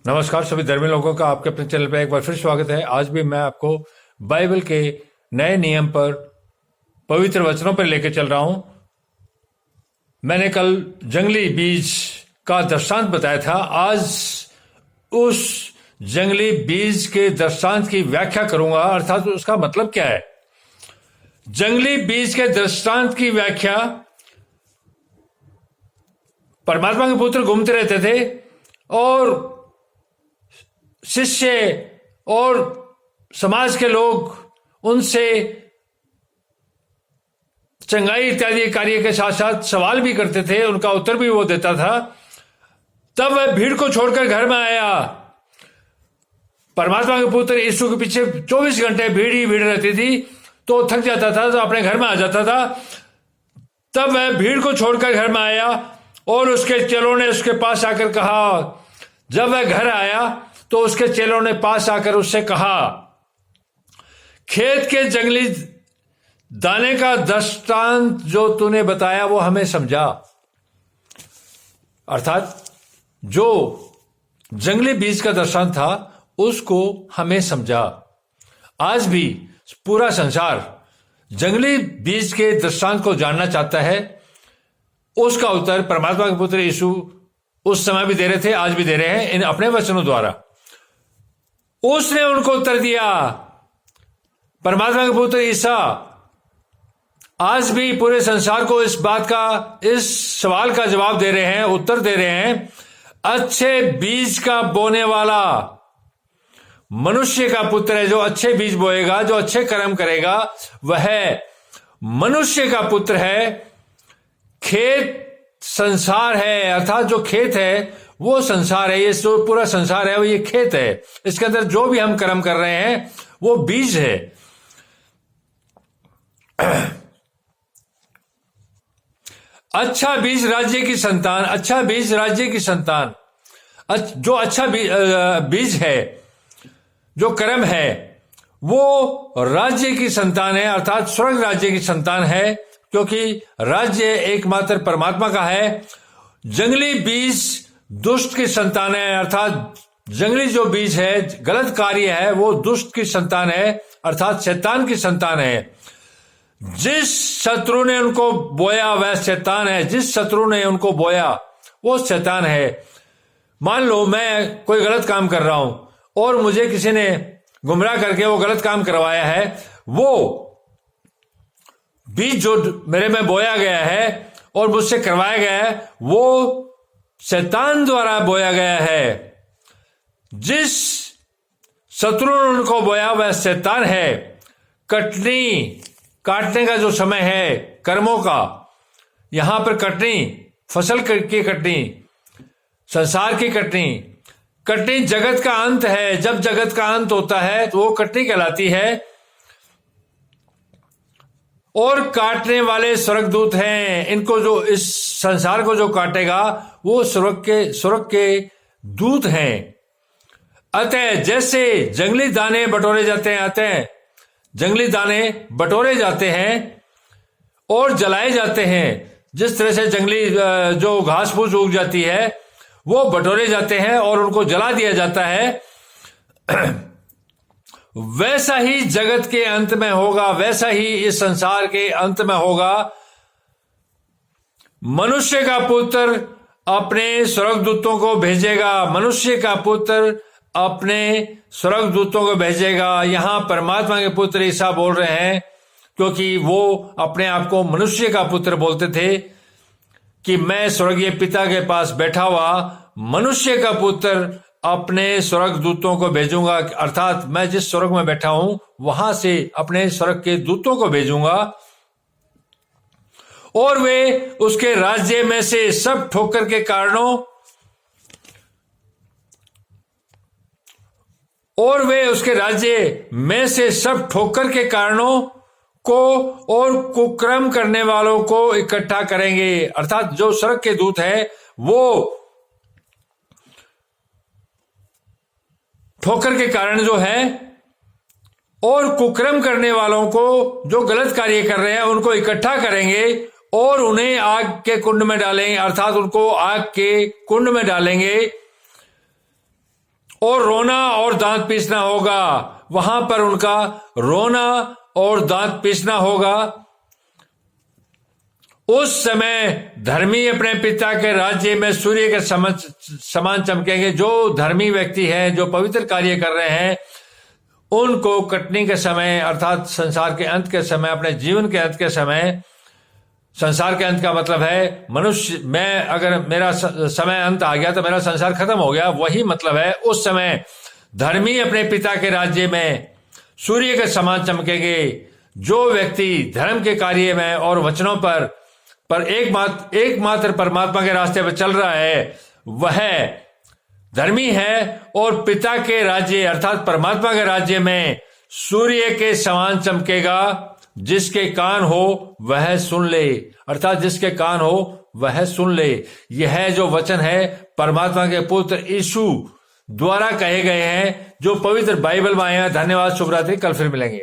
नमस्कार सभी धर्मी लोगों का आपके अपने चैनल पर एक बार फिर स्वागत है। आज भी मैं आपको बाइबल के नए नियम पर, पवित्र वचनों पर लेकर चल रहा हूं। मैंने कल जंगली बीज का दृष्टांत बताया था। आज उस जंगली बीज के दृष्टांत की व्याख्या करूंगा, अर्थात उसका मतलब क्या है। जंगली बीज के दृष्टांत की व्याख्या, परमात्मा के पुत्र घूमते रहते थे और शिष्य और समाज के लोग उनसे चंगाई इत्यादि कार्य के साथ साथ सवाल भी करते थे, उनका उत्तर भी वो देता था। तब वह भीड़ को छोड़कर घर में आया। परमात्मा के पुत्र यीशु के पीछे 24 घंटे भीड़ ही भीड़ रहती थी, तो थक जाता था तो अपने घर में आ जाता था। तब वह भीड़ को छोड़कर घर में आया और उसके चेलों ने उसके पास आकर कहा, जब वह घर आया तो उसके चेलों ने पास आकर उससे कहा, खेत के जंगली दाने का दृष्टांत जो तूने बताया वो हमें समझा। अर्थात जो जंगली बीज का दृष्टांत था उसको हमें समझा। आज भी पूरा संसार जंगली बीज के दृष्टांत को जानना चाहता है। उसका उत्तर परमात्मा के पुत्र यीशु उस समय भी दे रहे थे, आज भी दे रहे हैं इन अपने वचनों द्वारा। उसने उनको उत्तर दिया, परमात्मा के पुत्र ईसा आज भी पूरे संसार को इस बात का, इस सवाल का जवाब दे रहे हैं, उत्तर दे रहे हैं। अच्छे बीज का बोने वाला मनुष्य का पुत्र है। जो अच्छे बीज बोएगा, जो अच्छे कर्म करेगा, वह मनुष्य का पुत्र है। खेत संसार है, अर्थात जो खेत है वो संसार है। ये जो पूरा संसार है वो ये खेत है। इसके अंदर जो भी हम कर्म कर रहे हैं वो बीज है। अच्छा बीज राज्य की संतान, अच्छा बीज राज्य की संतान। जो अच्छा बीज है, जो कर्म है, वो राज्य की संतान है, अर्थात स्वर्ग राज्य की संतान है, क्योंकि राज्य एकमात्र परमात्मा का है। जंगली बीज दुष्ट की संतान है, अर्थात जंगली जो बीज है, गलत कार्य है, वो दुष्ट की संतान है, अर्थात शैतान की संतान है। जिस शत्रु ने उनको बोया वह शैतान है। जिस शत्रु ने उनको बोया वो शैतान है। मान लो मैं कोई गलत काम कर रहा हूं और मुझे किसी ने गुमराह करके वो गलत काम करवाया है। वो बीज जो मेरे में बोया गया है और मुझसे करवाया गया है वो शैतान द्वारा बोया गया है। जिस शत्रु ने उनको बोया वह शैतान है। काटने का जो समय है कर्मों का, यहां पर कटनी, फसल की कटनी, संसार की कटनी जगत का अंत है। जब जगत का अंत होता है तो वो कटनी कहलाती है। और काटने वाले स्वर्गदूत हैं। इनको जो, इस संसार को जो काटेगा वो स्वर्ग के दूत हैं। अतः जैसे जंगली दाने बटोरे जाते हैं, अतः जंगली दाने बटोरे जाते हैं और जलाए जाते हैं। जिस तरह से जंगली जो घास फूस उग जाती है वो बटोरे जाते हैं और उनको जला दिया जाता है, वैसा ही जगत के अंत में होगा, वैसा ही इस संसार के अंत में होगा। मनुष्य का पुत्र अपने स्वर्गदूतों को भेजेगा। मनुष्य का पुत्र अपने स्वर्गदूतों को भेजेगा। यहां परमात्मा के पुत्र ईसा बोल रहे हैं, क्योंकि वो अपने आप को मनुष्य का पुत्र बोलते थे कि मैं स्वर्गीय पिता के पास बैठा हुआ मनुष्य का पुत्र अपने स्वर्गदूतों को भेजूंगा। अर्थात मैं जिस स्वर्ग में बैठा हूं वहां से अपने स्वर्ग के दूतों को भेजूंगा और वे उसके राज्य में से सब ठोकर के कारणों और वे उसके राज्य में से सब ठोकर के कारणों को और कुकर्म करने वालों को इकट्ठा करेंगे। अर्थात जो स्वर्ग के दूत है वो ठोकर के कारण जो है और कुकर्म करने वालों को, जो गलत कार्य कर रहे हैं, उनको इकट्ठा करेंगे और उन्हें आग के कुंड में डालेंगे। अर्थात उनको आग के कुंड में डालेंगे। और रोना और दांत पीसना होगा। वहां पर उनका रोना और दांत पीसना होगा। उस समय धर्मी अपने पिता के राज्य में सूर्य के समान चमकेंगे। जो धर्मी व्यक्ति है, जो पवित्र कार्य कर रहे हैं, उनको कटनी के समय अर्थात संसार के अंत के समय, अपने जीवन के अंत के समय, संसार के अंत का मतलब है मनुष्य, मैं अगर मेरा समय अंत आ गया तो मेरा संसार खत्म हो गया, वही मतलब है। उस समय धर्मी अपने पिता के राज्य में सूर्य के समान चमकेंगे। जो व्यक्ति धर्म के कार्य में और वचनों पर एकमात्र परमात्मा के रास्ते पर चल रहा है, वह धर्मी है और पिता के राज्य अर्थात परमात्मा के राज्य में सूर्य के समान चमकेगा। जिसके कान हो वह सुन ले, अर्थात जिसके कान हो वह सुन ले। यह जो वचन है परमात्मा के पुत्र यीशु द्वारा कहे गए हैं, जो पवित्र बाइबल में आए हैं। धन्यवाद, शुभ रात्रि, कल फिर मिलेंगे।